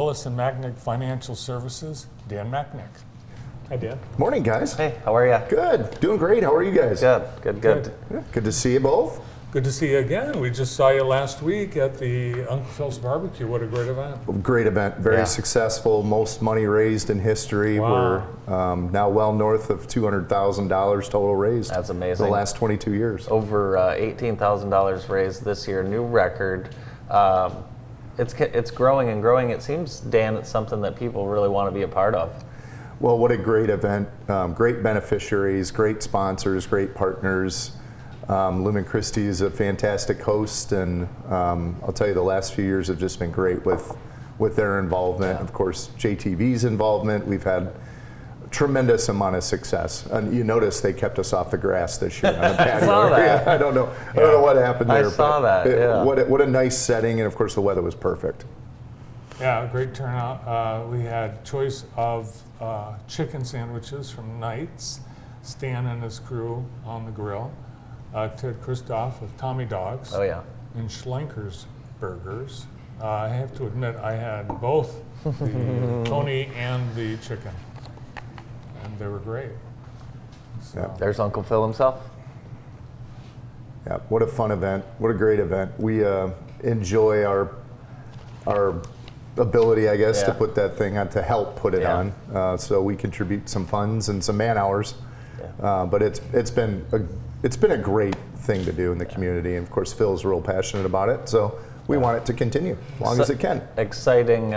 Willis and Machnik Financial Services, Dan Machnik. Hi, Dan. Morning, guys. Hey, how are you? Good. Doing great. How are you guys? Good. Yeah, good to see you both. Good to see you again. We just saw you last week at the Uncle Phil's Barbecue. What a great event. Great event. Very successful. Most money raised in history. Wow. We're now well north of $200,000 total raised. That's amazing. The last 22 years. Over $18,000 raised this year, new record. It's growing and growing. It seems, Dan, it's something that people really want to be a part of. Well, what a great event. Great beneficiaries, great sponsors, great partners. Lumen Christie is a fantastic host, and I'll tell you, the last few years have just been great with their involvement. Yeah. Of course, JTV's involvement. We've had a tremendous amount of success. And you notice they kept us off the grass this year on the patio. I saw that. I don't know what happened there. I saw that. Yeah. What a nice setting, and of course the weather was perfect. Yeah, great turnout. We had choice of chicken sandwiches from Knights, Stan and his crew on the grill. Ted Christoph with Tommy Dogs. Oh, yeah. And Schlenker's Burgers. I have to admit, I had both the Tony and the chicken, and they were great. So. Yeah. There's Uncle Phil himself. Yeah, what a fun event. What a great event. We enjoy our ability, I guess, to put that thing on, to help put it on. So we contribute some funds and some man hours. Yeah. But it's been a great thing to do in the community, and of course Phil's real passionate about it, so we want it to continue as long as it can. Exciting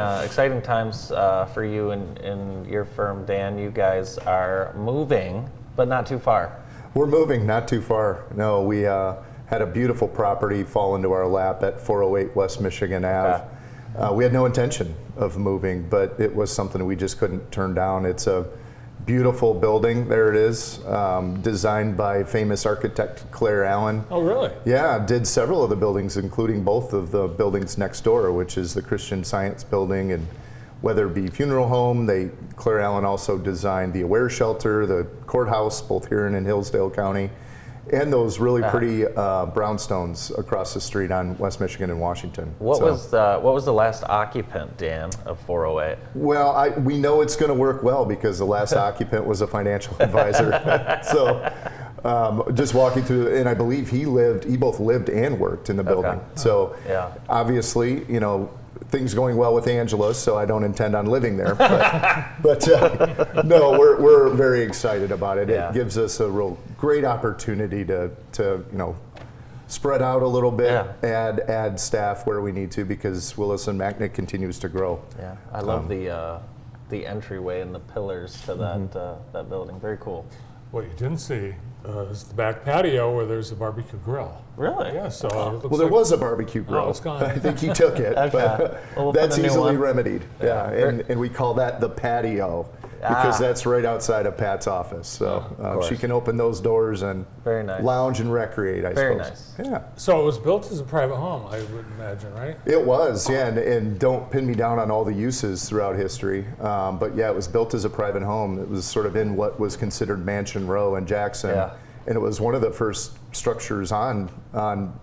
times for you and your firm, Dan. You guys are moving, but not too far. We're moving, not too far. No, we had a beautiful property fall into our lap at 408 West Michigan Ave. We had no intention of moving, but it was something we just couldn't turn down. It's a beautiful building. There it is, designed by famous architect Claire Allen. Oh, really? Yeah, did several of the buildings, including both of the buildings next door, which is the Christian Science Building and Weatherby Funeral Home. Claire Allen also designed the Aware Shelter, the courthouse, both here and in Hillsdale County, and those really pretty brownstones across the street on West Michigan and Washington. What was the last occupant, Dan, of 408? Well, we know it's going to work well because the last occupant was a financial advisor. So just walking through, and I believe he both lived and worked in the building. So obviously, things going well with Angela, so I don't intend on living there. But no, we're very excited about it. Yeah. It gives us a real great opportunity to spread out a little bit, add staff where we need to, because Willis and Machnik continues to grow. Yeah, I love the entryway and the pillars to that building. Very cool. What you didn't see is the back patio where there's a barbecue grill. Really? Yeah. So there was a barbecue grill. Oh, it's gone. I think he took it, but we'll that's easily remedied. Yeah, and we call that the patio because that's right outside of Pat's office. So she can open those doors and lounge and recreate, I suppose. Very nice. Yeah. So it was built as a private home, I would imagine, right? It was, yeah, and don't pin me down on all the uses throughout history, but yeah, it was built as a private home. It was sort of in what was considered Mansion Row in Jackson. Yeah. And it was one of the first structures on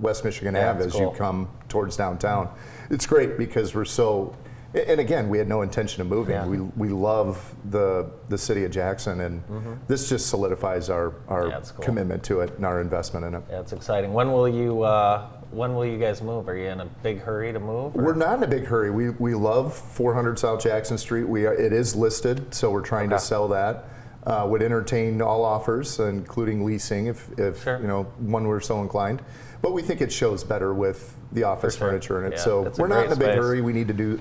West Michigan Ave as you come towards downtown. It's great because we're so, and again, we had no intention of moving. Yeah. We love the city of Jackson, and this just solidifies our commitment to it and our investment in it. Yeah, it's exciting. When will you guys move? Are you in a big hurry to move? Or? We're not in a big hurry. We love 400 South Jackson Street. It is listed, so we're trying to sell that. Would entertain all offers, including leasing, if one were so inclined. But we think it shows better with the office furniture in it. So we're not in a big hurry. We need to do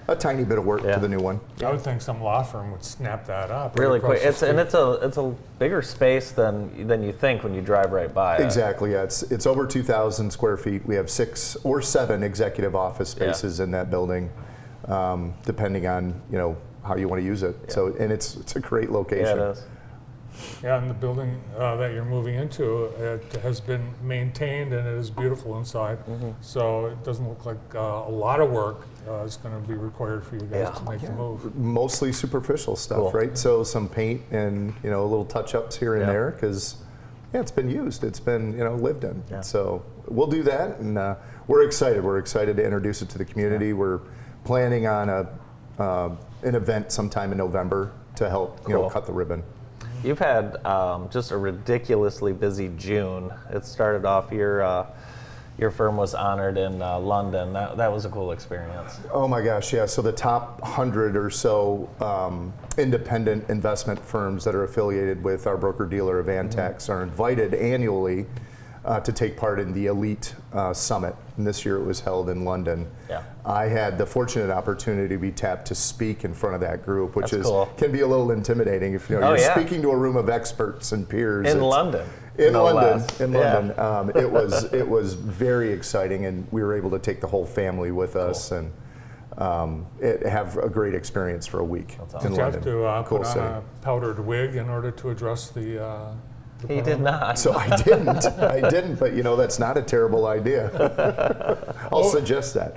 a tiny bit of work to the new one. I would think some law firm would snap that up really quick. It's a bigger space than you think when you drive right by. Exactly. Yeah. It's over 2,000 square feet. We have 6 or 7 executive office spaces in that building, depending on how you want to use it. Yeah. So, and it's a great location. Yeah, it is. Yeah, and the building that you're moving into, it has been maintained and it is beautiful inside. So it doesn't look like a lot of work is going to be required for you guys to make the move. Mostly superficial stuff, right? So some paint and a little touch-ups here and there, because it's been used, it's been lived in. Yeah. So we'll do that, and we're excited. We're excited to introduce it to the community. We're planning on a an event sometime in November to help Cool. cut the ribbon. You've had just a ridiculously busy June. It started off your firm was honored in London. That was a cool experience. Oh my gosh, yeah. So the top 100 or so independent investment firms that are affiliated with our broker-dealer Avantax are invited annually to take part in the Elite Summit. And this year it was held in London. Yeah. I had the fortunate opportunity to be tapped to speak in front of that group, which That's cool. can be a little intimidating if you're speaking to a room of experts and peers. In London. In no London, less. in Yeah. London, it was very exciting, and we were able to take the whole family with us and have a great experience for a week awesome. in Did you have London. to Cool put on city. a powdered wig in order to address the He did not. So I didn't, but that's not a terrible idea. I'll suggest that.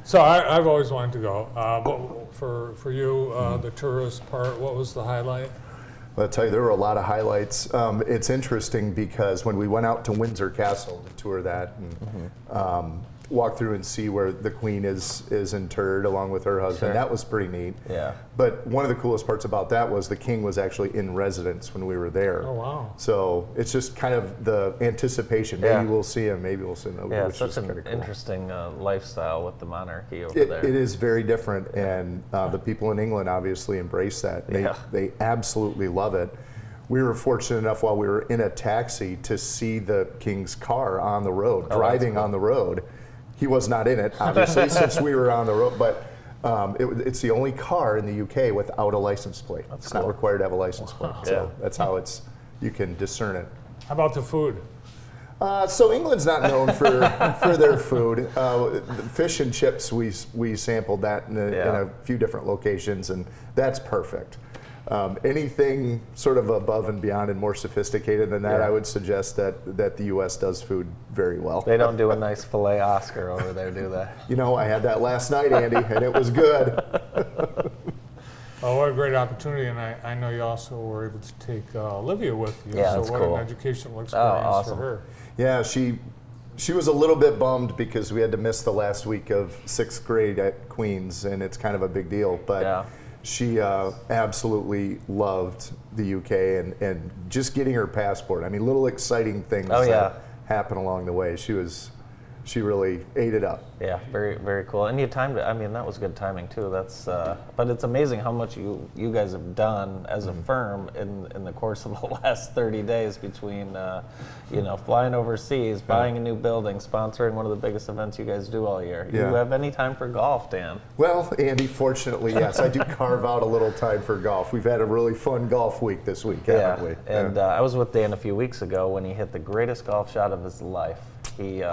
So I've always wanted to go. But for you, the tourist part, what was the highlight? I'll tell you, there were a lot of highlights. It's interesting because when we went out to Windsor Castle to tour that and walk through and see where the Queen is interred along with her husband, Sure. that was pretty neat. Yeah. But one of the coolest parts about that was the King was actually in residence when we were there. Oh, wow. So it's just kind of the anticipation. Yeah. Maybe we'll see him, maybe we'll see him. Yeah, which it's such is an kinda cool. interesting lifestyle with the monarchy over It there. is very different, and the people in England obviously embrace that. They absolutely love it. We were fortunate enough while we were in a taxi to see the King's car on the road, driving on the road. He was not in it, obviously, since we were on the road, but it's the only car in the UK without a license plate. It's not required to have a license plate, so that's how you can discern it. How about the food? So England's not known for their food. Fish and chips, we sampled that in a few different locations, and that's perfect. Anything sort of above and beyond and more sophisticated than that, I would suggest that the U.S. does food very well. They don't do a nice filet Oscar over there, do they? I had that last night, Andy, and it was good. Oh, what a great opportunity, and I know you also were able to take Olivia with you. Yeah, so that's what cool. an educational experience awesome. for her. Yeah, she was a little bit bummed because we had to miss the last week of 6th grade at Queen's, and it's kind of a big deal. But she absolutely loved the UK and just getting her passport. I mean, little exciting things that happen along the way. She really ate it up. Yeah, very, very cool. And you timed it. I mean, that was good timing too. That's, but it's amazing how much you guys have done as a firm in the course of the last 30 days between, flying overseas, buying a new building, sponsoring one of the biggest events you guys do all year. Yeah. You have any time for golf, Dan? Well, Andy, fortunately, yes, I do carve out a little time for golf. We've had a really fun golf week this week, haven't we? And I was with Dan a few weeks ago when he hit the greatest golf shot of his life. He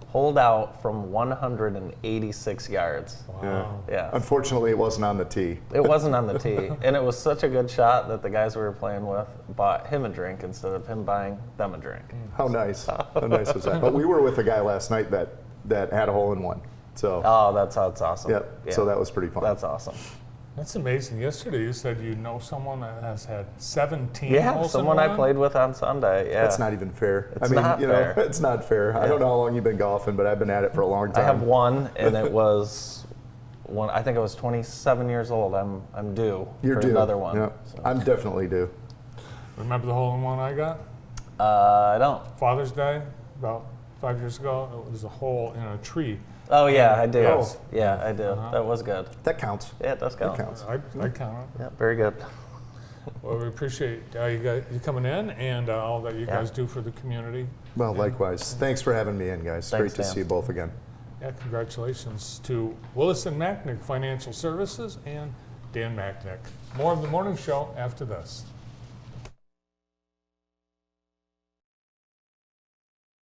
holed out from 186 yards. Wow. Yeah. Unfortunately, it wasn't on the tee. It wasn't on the tee. And it was such a good shot that the guys we were playing with bought him a drink instead of him buying them a drink. How nice. How nice was that? But we were with a guy last night that had a hole in one. So That's awesome. yep. So that was pretty fun. That's awesome. That's amazing. Yesterday you said you know someone that has had 17 Yeah, holes someone in I one? played with on Sunday. Yeah. That's not even fair. It's not fair. It's not fair. I don't know how long you've been golfing, but I've been at it for a long time. I have one, and it was one. I think I was 27 years old. I'm due You're for due. another one. Yeah. So. I'm definitely due. Remember the hole in one I got? I don't. Father's Day, about 5 years ago. It was a hole in a tree. Oh yeah, I do. Yes. Yeah, I do. That was good. That counts. Yeah, it does count. That counts. I count it. Yeah, very good. Well, we appreciate you coming in and all that you guys do for the community. Well, likewise. Thanks for having me in, guys. Thanks, Great to Dan. see you both again. Yeah, congratulations to Willis and Machnik Financial Services and Dan Machnik. More of the morning show after this.